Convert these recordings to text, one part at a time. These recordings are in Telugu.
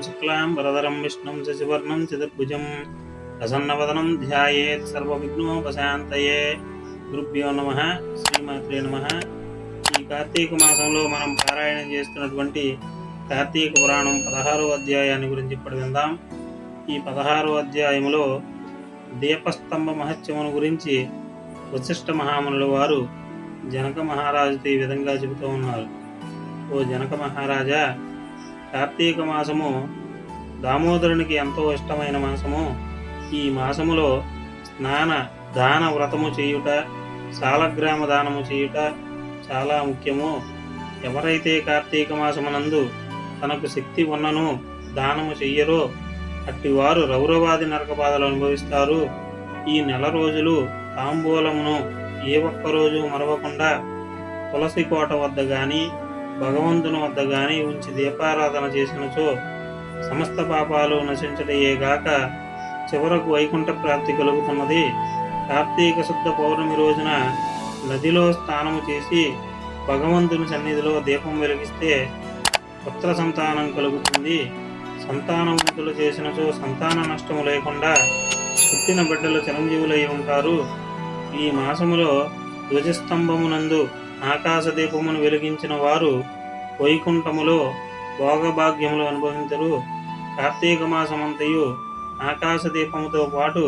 శుక్లాం వరదరం విష్ణుం శశివర్ణం చతుర్భుజం ప్రసన్నవదనం ధ్యాయేత్ సర్వవిఘ్నోపశాంతయే. గురుభ్యో నమః. శ్రీమాత్రే నమః. ఈ కార్తీక మాసంలో మనం పారాయణం చేస్తున్నటువంటి కార్తీక పురాణం 16వ అధ్యాయాన్ని గురించి ఇప్పుడు విందాం. ఈ 16వ అధ్యాయములో దీపస్తంభ మహత్యమును గురించి వశిష్ఠ మహామునుల వారు జనక మహారాజుతో ఈ విధంగా చెబుతూ ఉన్నారు. ఓ జనక మహారాజా, కార్తీక మాసము దామోదరునికి ఎంతో ఇష్టమైన మాసము. ఈ మాసములో స్నాన దాన వ్రతము చేయుట, సాలగ్రామ దానము చేయుట చాలా ముఖ్యము. ఎవరైతే కార్తీక మాసమునందు తనకు శక్తి ఉన్నను దానము చెయ్యరో అట్టి వారు రౌరవాది నరక బాధలు అనుభవిస్తారు. ఈ నెల రోజులు తాంబూలమును ఏ ఒక్కరోజు మరవకుండా తులసి కోట వద్ద గాని భగవంతుని వద్ద గాని ఉంచి దీపారాధన చేసినచో సమస్త పాపాలు నశించటయేగాక చివరకు వైకుంఠ ప్రాప్తి కలుగుతున్నది. కార్తీక శుద్ధ పౌర్ణమి రోజున నదిలో స్నానము చేసి భగవంతుని సన్నిధిలో దీపం వెలిగిస్తే పుత్ర సంతానం కలుగుతుంది. సంతానవంతులు చేసినచో సంతాన నష్టము లేకుండా పుట్టిన బిడ్డలు చిరంజీవులై ఉంటారు. ఈ మాసములో ధ్వజస్తంభమునందు ఆకాశ దీపమును వెలిగించిన వారు వైకుంఠములో భోగభాగ్యములు అనుభవించరు. కార్తీక మాసమంతయు ఆకాశ దీపముతో పాటు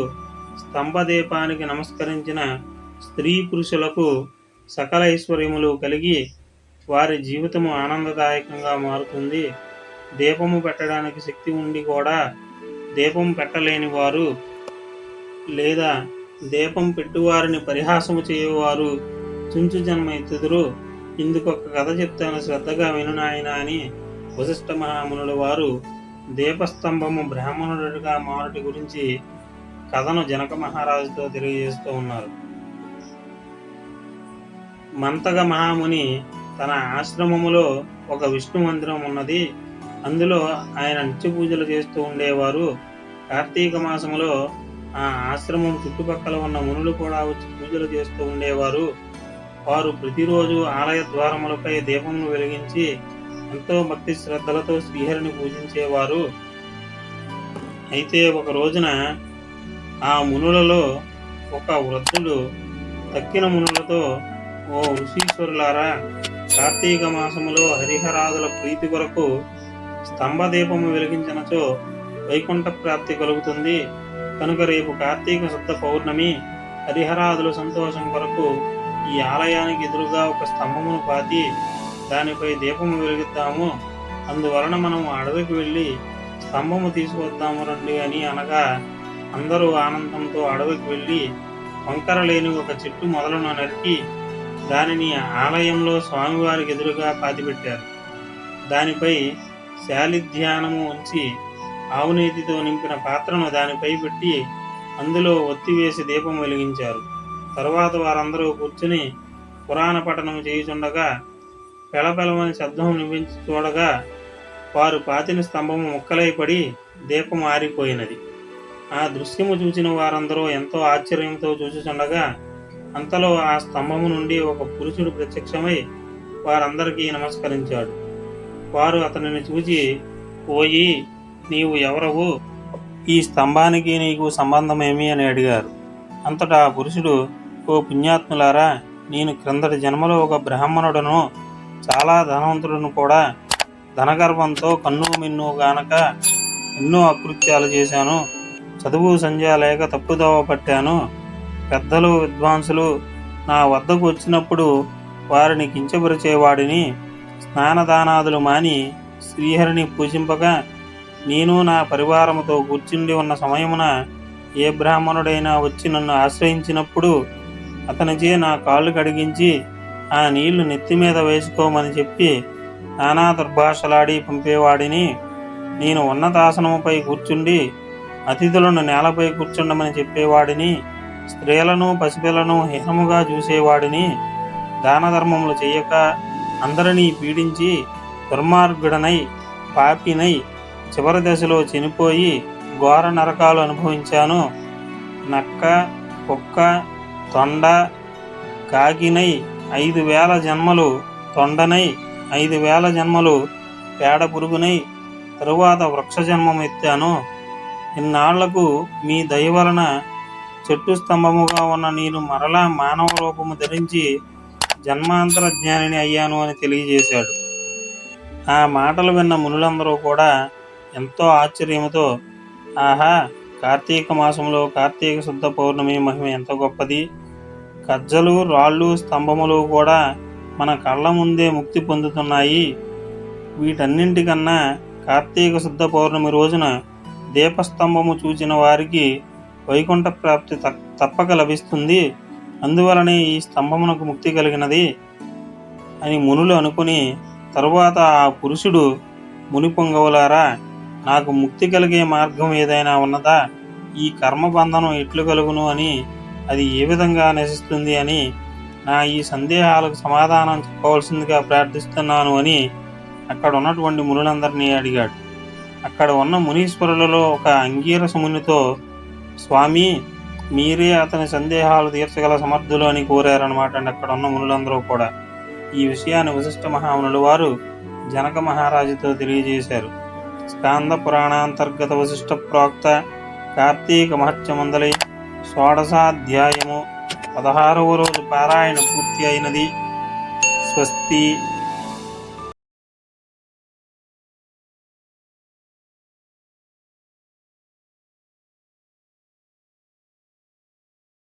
స్తంభ దీపానికి నమస్కరించిన స్త్రీ పురుషులకు సకల ఐశ్వర్యములు కలిగి వారి జీవితము ఆనందదాయకంగా మారుతుంది. దీపము పెట్టడానికి శక్తి ఉండి కూడా దీపం పెట్టలేని వారు లేదా దీపం పెట్టువారిని పరిహాసము చేయవారు చుంచు జన్మ ఎత్తుదురు. ఇందుకొక కథ చెప్తాను, శ్రద్ధగా విను నాయన అని వశిష్ఠ మహామునుల వారు దీపస్తంభము బ్రాహ్మణుడిగా మారుటి గురించి కథను జనక మహారాజుతో తెలియజేస్తూ ఉన్నారు. మంతగ మహాముని తన ఆశ్రమములో ఒక విష్ణు మందిరం ఉన్నది. అందులో ఆయన నిత్య పూజలు చేస్తూ ఉండేవారు. కార్తీక మాసములో ఆ ఆశ్రమం చుట్టుపక్కల ఉన్న మునులు కూడా వచ్చి పూజలు చేస్తూ ఉండేవారు. వారు ప్రతిరోజు ఆలయ ద్వారములపై దీపమును వెలిగించి ఎంతో భక్తి శ్రద్ధలతో శ్రీహరిని పూజించేవారు. అయితే ఒక రోజున ఆ మునులలో ఒక వృద్ధుడు తక్కిన మునులతో, ఓ ఋషీశ్వరులారా, కార్తీక మాసములో హరిహరాదుల ప్రీతి కొరకు స్తంభ దీపము వెలిగించినచో వైకుంఠ ప్రాప్తి కలుగుతుంది. కనుక రేపు కార్తీక శుద్ధ పౌర్ణమి, హరిహరాదుల సంతోషం కొరకు ఈ ఆలయానికి ఎదురుగా ఒక స్తంభమును పాతి దానిపై దీపము వెలిగిద్దాము. అందువలన మనము అడవికి వెళ్ళి స్తంభము తీసుకొద్దాము రండి అని అనగా అందరూ ఆనందంతో అడవికి వెళ్ళి వంకర లేని ఒక చెట్టు మొదలను నరికి దానిని ఆలయంలో స్వామివారికి ఎదురుగా పాతిపెట్టారు. దానిపై శాలిధ్యానము ఉంచి ఆవునేతితో నింపిన పాత్రను దానిపై పెట్టి అందులో ఒత్తివేసి దీపం వెలిగించారు. తరువాత వారందరూ కూర్చుని పురాణ పఠనం చేయుచుండగా పెళపెళమని శబ్దం వినిపించి చూడగా వారు పాతిన స్తంభము ముక్కలై పడి దీపం ఆరిపోయినది. ఆ దృశ్యము చూసిన వారందరూ ఎంతో ఆశ్చర్యంతో చూచుచుండగా అంతలో ఆ స్తంభము నుండి ఒక పురుషుడు ప్రత్యక్షమై వారందరికీ నమస్కరించాడు. వారు అతనిని చూచి, పోయి నీవు ఎవరవు? ఈ స్తంభానికి నీకు సంబంధమేమి అని అడిగారు. అంతటా ఆ పురుషుడు, ఓ పుణ్యాత్ములారా, నేను క్రిందటి జన్మలో ఒక బ్రాహ్మణుడను, చాలా ధనవంతుడును కూడా. ధనగర్భంతో కన్ను మిన్ను గానక ఎన్నో అకృత్యాలు చేశాను. చదువు సంధ్య లేక తప్పుదోవ పట్టాను. పెద్దలు విద్వాంసులు నా వద్దకు వచ్చినప్పుడు వారిని కించపరిచేవాడిని. స్నానదానాదులు మాని శ్రీహరిని పూజింపగా నేను నా పరివారముతో కూర్చుండి ఉన్న సమయమున ఏ బ్రాహ్మణుడైనా వచ్చి నన్ను ఆశ్రయించినప్పుడు అతనిచే నా కాళ్ళు కడిగించి ఆ నీళ్లు నెత్తి మీద వేసుకోమని చెప్పి నానా దుర్భాషలాడి పంపేవాడిని. నేను ఉన్నతాసనముపై కూర్చుండి అతిథులను నేలపై కూర్చుండమని చెప్పేవాడిని. స్త్రీలను పసిపిల్లను హీనముగా చూసేవాడిని. దాన ధర్మములు చెయ్యక అందరినీ పీడించి దుర్మార్గుడనై పాపినై చివరి దశలో చనిపోయి ఘోర నరకాలు అనుభవించాను. నక్క, కుక్క, తొండ, కాకినై 5,000 జన్మలు, తొండనై 5,000 జన్మలు, పేడ పురుగునై తరువాత వృక్ష జన్మం ఎత్తాను. ఇన్నాళ్లకు మీ దయ వలన చెట్టు స్తంభముగా ఉన్న నేను మరలా మానవ రూపము ధరించి జన్మాంతర జ్ఞానిని అయ్యాను అని తెలియజేశాడు. ఆ మాటలు విన్న మునులందరూ కూడా ఎంతో ఆశ్చర్యముతో, ఆహా, కార్తీక మాసంలో కార్తీక శుద్ధ పౌర్ణమి మహిమ ఎంత గొప్పది! కజ్జలు, రాళ్ళు, స్తంభములు కూడా మన కళ్ళ ముందే ముక్తి పొందుతున్నాయి. వీటన్నింటికన్నా కార్తీక శుద్ధ పౌర్ణమి రోజున దీపస్తంభము చూచిన వారికి వైకుంఠ ప్రాప్తి తప్పక లభిస్తుంది. అందువలనే ఈ స్తంభమునకు ముక్తి కలిగినది అని మునులు అనుకుని, తరువాత ఆ పురుషుడు, ముని పొంగవులారా, నాకు ముక్తి కలిగే మార్గం ఏదైనా ఉన్నదా? ఈ కర్మబంధనం ఎట్లు కలుగును అని, అది ఏ విధంగా నశిస్తుంది అని నా ఈ సందేహాలకు సమాధానం చెప్పవలసిందిగా ప్రార్థిస్తున్నాను అని అక్కడ ఉన్నటువంటి మునులందరినీ అడిగాడు. అక్కడ ఉన్న మునీశ్వరులలో ఒక అంగీరస మునితో, స్వామి, మీరే అతని సందేహాలు తీర్చగల సమర్థులు అని కోరారనమాట అండి అక్కడ ఉన్న మునులందరూ కూడా. ఈ విషయాన్ని వశిష్ఠ మహామునులు వారు జనక మహారాజుతో తెలియజేశారు. స్కాంద పురాణాంతర్గత వశిష్ఠ ప్రోక్త కార్తీక మహత్యమందలి షోడశాధ్యాయము 16వ రోజు పారాయణ పూర్తి అయినది. స్వస్తి.